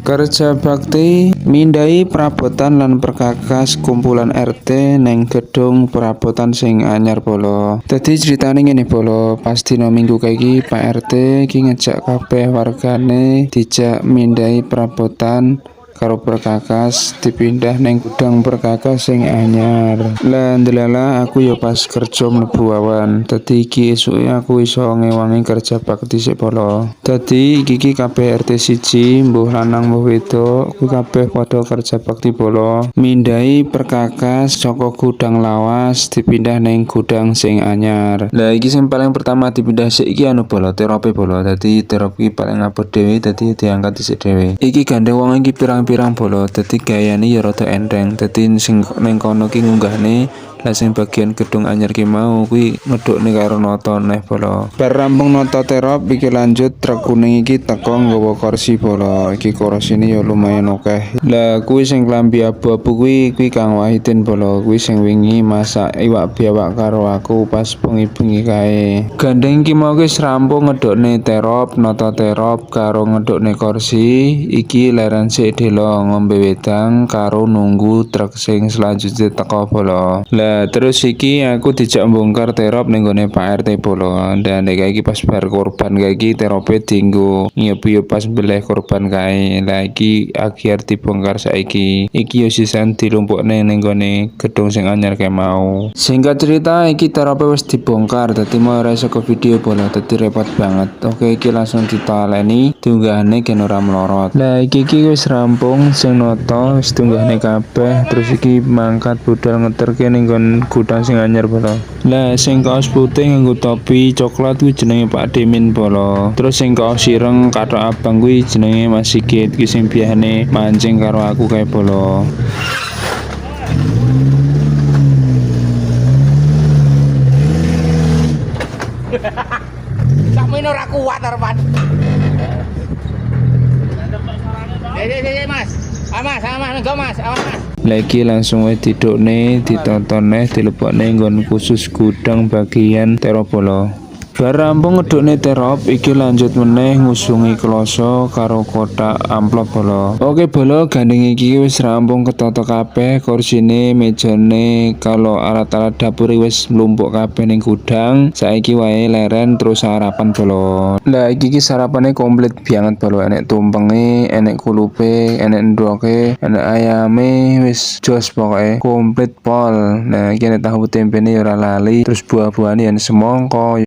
Kerja bakti mindai perabotan lan perkakas kumpulan RT neng gedung perabotan sing anyar bolo. Dadi ceritane ngene bolo, pas dina Minggu kaiki Pak RT ki ngejak kabeh wargane dijak mindai perabotan karo perkakas dipindah neng gudang perkakas sing anyar. Lah ndelala aku yo pas kerja mlebu awan. Dadi iki esuke aku iso ngewangi kerja bakti sik bolo. Dadi iki kabeh RT siji, mbuh lanang mbuh wedok, kuwi kabeh padha kerja bakti bolo. Mindai perkakas saka gudang lawas dipindah neng gudang sing anyar. Lah iki sing paling pertama dipindah sik iki anu bolo, terope bolo. Dadi terop iki paling abot dhewe dadi diangkat dhisik dhewe. Iki gandeng wong iki pirang-pirang bolo, dadi gayane ya rada enteng. Dadi sing ning kono ki ngunggahne, lah sing bagian gedung anyar ki mau kuwi ngedukne karo noto neh bolo. Bar rampung noto terop iki lanjut truk kuning iki teko nggawa kursi bolo. Iki kursine ya lumayan akeh. Lah kuwi sing klambi abu-abu kuwi Kang Wahidin bolo. Kuwi sing wingi masak iwak biawak karo aku pas bengi-bengi kae. Gandeng iki mau wis rampung ngedukne terop, noto terop karo ngedukne kursi. Iki leren sik delo ngombe wedang karo nunggu truk sing selanjutnya teko bolo. Lah terus iki aku dijak mbongkar terop ning gone Pak RT bolo. Dan nek iki pas bar korban kae iki terope dienggo ngiyup pas beleh korban kae. Lah iki akhir dibongkar saiki. Iki yo sisan dilumpukne ning gone gedung sing anyar kae mau. Singkat cerita iki terope wis dibongkar dadi mau ora iso ke video bolo. Dadi repot banget. Oke iki langsung ditaleni diunggahne ken ora melorot. Lah iki wis rampung sing noto wis diunggahne kabeh. Terus iki mangkat budal ngeterke ning gudang sing anyar bolo. Lah sing kaos putih nganggo topi coklat kuwi jenenge Pak Demin bolo. Terus sing kaos ireng kathok abang kuwi jenenge Mas Sigit, kuwi sing biasane mancing karo aku kae bolo. Sakmene ora kuat arepan. Mas. Mas, enggak Mas, awas Mas. Lagi langsung wae didukne, ditontone, dilebokne nggon khusus gudang bagian terop bolo. Bar rampung ngedukne terop, iki lanjut meneh ngusungi kloso karo kotak amplop bolo. Oke bolo, gandeng iki wis rampung ketata kabeh, kursine, mejane, kalau alat-alat dapur wis mlumpuk kabeh ning gudang. Saiki wae leren terus sarapan bolo. Lah iki sarapane komplit banget bolo, enek tumpenge, enek kulupe, enek ndoke, enek ayame, wis jos pokoke komplit pol. Nah iki enek tahu tempene ya ora lali, terus buah-buahane yen semangka.